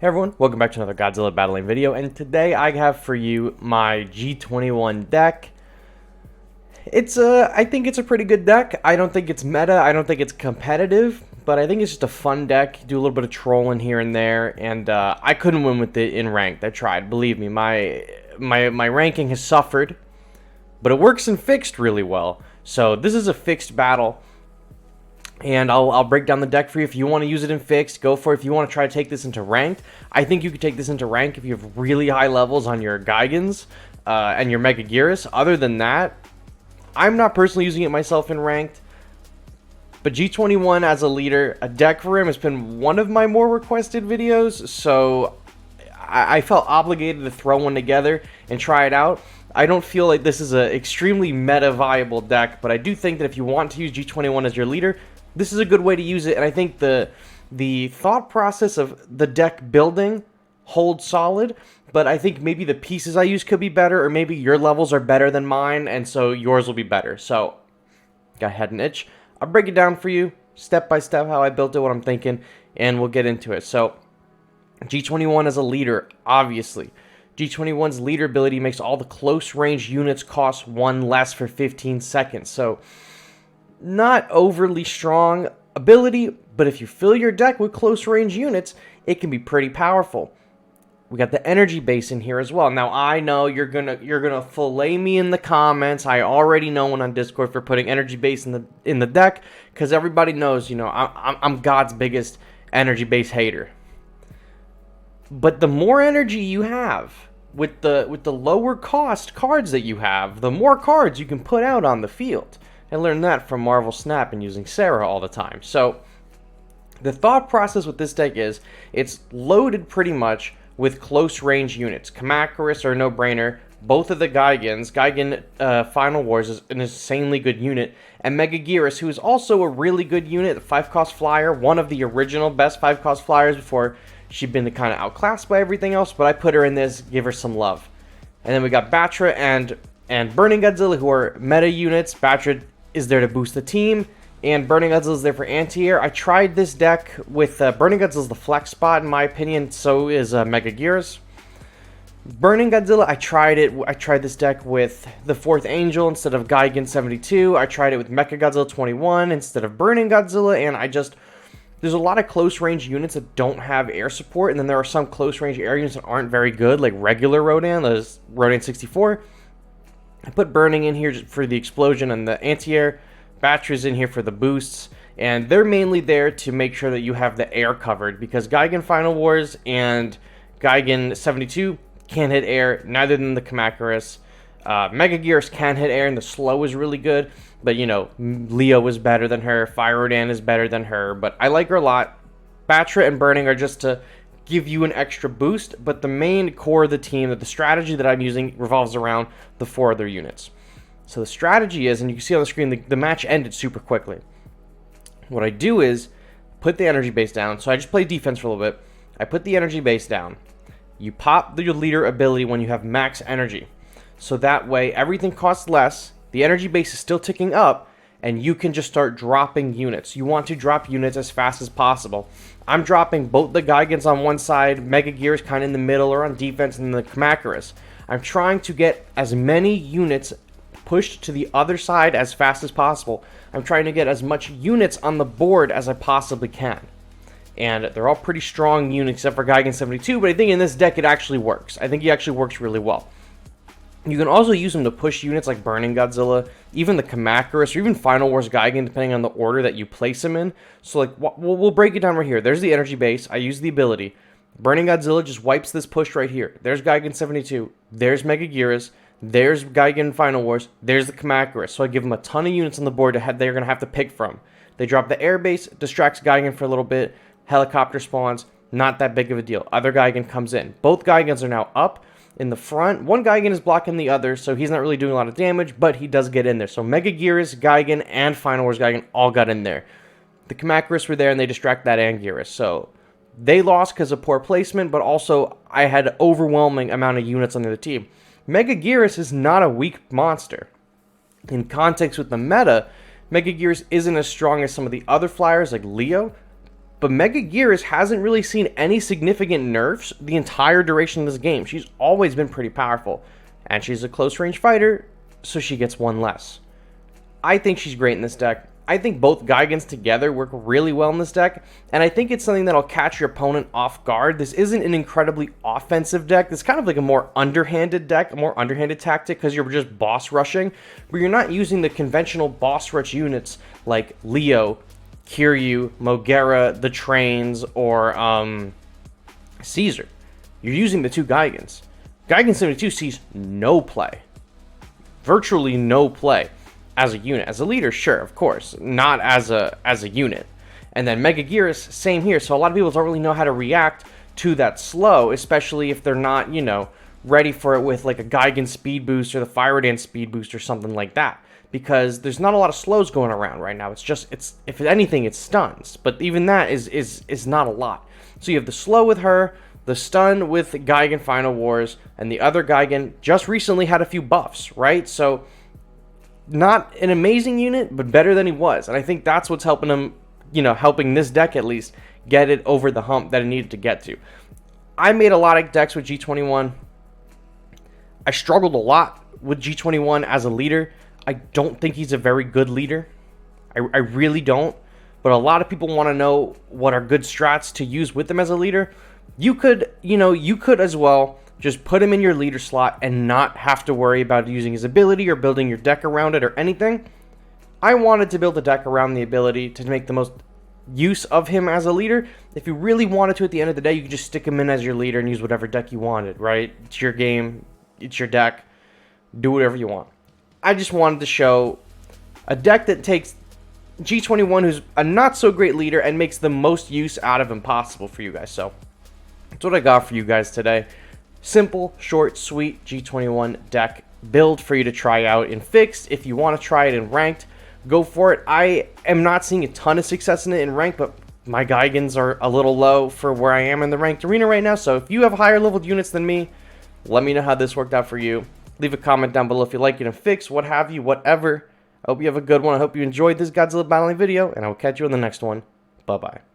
Hey everyone, welcome back to another Godzilla battling video, and today I have for you my G21 deck. I think it's a pretty good deck. I don't think it's meta, I don't think it's competitive, but I think it's just a fun deck. Do a little bit of trolling here and there, and I couldn't win with it in ranked. I tried, believe me, my ranking has suffered, but it works in fixed really well. So this is a fixed battle. And I'll break down the deck for you. If you want to use it in fixed, go for it. If you want to try to take this into ranked, I think you could take this into ranked if you have really high levels on your Gigans and your Mega Gearus. Other than that, I'm not personally using it myself in ranked. But G21 as a leader, a deck for him has been one of my more requested videos. So I felt obligated to throw one together and try it out. I don't feel like this is an extremely meta viable deck, but I do think that if you want to use G21 as your leader, this is a good way to use it, and I think the thought process of the deck building holds solid, but I think maybe the pieces I use could be better, or maybe your levels are better than mine, and so yours will be better. So, got head and itch. I'll break it down for you, step by step, how I built it, what I'm thinking, and we'll get into it. So, G21 as a leader, obviously. G21's leader ability makes all the close range units cost 1 less for 15 seconds, so not overly strong ability, but if you fill your deck with close range units, it can be pretty powerful. We got the energy base in here as well. Now I know you're gonna fillet me in the comments. I already know one on Discord for putting energy base in the deck, because everybody knows, you know, I'm God's biggest energy base hater. But the more energy you have with the lower cost cards that you have, the more cards you can put out on the field. I learned that from Marvel Snap and using Sarah all the time. So the thought process with this deck is it's loaded pretty much with close range units. Kamacuras are a no-brainer. Both of the Gigans. Gigan Final Wars is an insanely good unit. And Mega Gearus, who is also a really good unit, the 5-cost flyer, one of the original best 5-cost flyers before she'd been kind of outclassed by everything else, but I put her in this, give her some love. And then we got Batra and Burning Godzilla, who are meta units. Batra is there to boost the team, and Burning Godzilla is there for anti-air. I tried this deck with Burning Godzilla is the flex spot in my opinion, so is Mega Gearus. Burning Godzilla, I tried this deck with the 4th Angel instead of Gigan 72. I tried it with Mecha Godzilla 21 instead of Burning Godzilla, and there's a lot of close range units that don't have air support, and then there are some close range air units that aren't very good, like regular Rodan, there's Rodan 64. I put Burning in here for the explosion and the anti-air. Batra's in here for the boosts. And they're mainly there to make sure that you have the air covered, because Gigan Final Wars and Gigan 72 can't hit air, neither than the Kamacuras. Mega Gearus can hit air, and the slow is really good. But, you know, Leo is better than her. Fire Rodan is better than her. But I like her a lot. Batra and Burning are just to give you an extra boost, but the main core of the team, that the strategy that I'm using revolves around the 4 other units. So the strategy is, and you can see on the screen, the match ended super quickly. What I do is put the energy base down. So I just play defense for a little bit. I put the energy base down. You pop your leader ability when you have max energy. So that way everything costs less, the energy base is still ticking up, and you can just start dropping units. You want to drop units as fast as possible. I'm dropping both the Gigans on one side, Mega Gearus kind of in the middle or on defense, and the Kamacuras. I'm trying to get as many units pushed to the other side as fast as possible. I'm trying to get as much units on the board as I possibly can. And they're all pretty strong units except for Gigan 72, but I think in this deck it actually works. I think he actually works really well. You can also use them to push units like Burning Godzilla, even the Kamacuras, or even Final Wars Gigan, depending on the order that you place them in. So, like, we'll break it down right here. There's the energy base. I use the ability. Burning Godzilla just wipes this push right here. There's Gigan 72. There's Mega Gearus. There's Gigan Final Wars. There's the Kamacuras. So I give them a ton of units on the board they're going to have to pick from. They drop the air base, distracts Gigan for a little bit. Helicopter spawns. Not that big of a deal. Other Gigan comes in. Both Gigans are now up in the front. One Gigan is blocking the other, so he's not really doing a lot of damage, but he does get in there. So Mega Gearus, Gigan, and Final Wars Gigan all got in there. The Kamacuras were there, and they distract that and Gearus. So they lost because of poor placement, but also I had an overwhelming amount of units on the other team. Mega Gearus is not a weak monster. In context with the meta, Mega Gearus isn't as strong as some of the other flyers like Leo, But Mega Gearus hasn't really seen any significant nerfs the entire duration of this game. She's always been pretty powerful. And she's a close-range fighter, so she gets one less. I think she's great in this deck. I think both Gaigans together work really well in this deck, and I think it's something that'll catch your opponent off guard. This isn't an incredibly offensive deck. It's kind of like a more underhanded deck, a more underhanded tactic, because you're just boss rushing, but you're not using the conventional boss rush units like Leo, Kiryu, Mogera, the Trains, or Caesar. You're using the two Gaigans. Gaigan 72 sees no play. Virtually no play. As a unit. As a leader, sure, of course. Not as a unit. And then Mega Gearus, same here. So a lot of people don't really know how to react to that slow, especially if they're not, you know, ready for it with like a Gaigan speed boost or the Fire Dance speed boost or something like that. Because there's not a lot of slows going around right now. It's just, if anything, it's stuns. But even that is not a lot. So you have the slow with her, the stun with Gaigan Final Wars, and the other Gaigan just recently had a few buffs, right? So not an amazing unit, but better than he was. And I think that's what's helping him, you know, helping this deck at least get it over the hump that it needed to get to. I made a lot of decks with G21. I struggled a lot with G21 as a leader. I don't think he's a very good leader. I really don't. But a lot of people want to know what are good strats to use with him as a leader. You could as well just put him in your leader slot and not have to worry about using his ability or building your deck around it or anything. I wanted to build a deck around the ability to make the most use of him as a leader. If you really wanted to at the end of the day, you could just stick him in as your leader and use whatever deck you wanted, right? It's your game, it's your deck, do whatever you want. I just wanted to show a deck that takes G21, who's a not so great leader, and makes the most use out of him possible for you guys. So that's what I got for you guys today. Simple, short, sweet G21 deck build for you to try out in Fixed. If you want to try it in Ranked, go for it. I am not seeing a ton of success in it in Ranked, but my Gaigans are a little low for where I am in the Ranked arena right now. So if you have higher leveled units than me, let me know how this worked out for you. Leave a comment down below if you like it in Fixed, what have you, whatever. I hope you have a good one. I hope you enjoyed this Godzilla battling video, and I will catch you in the next one. Bye-bye.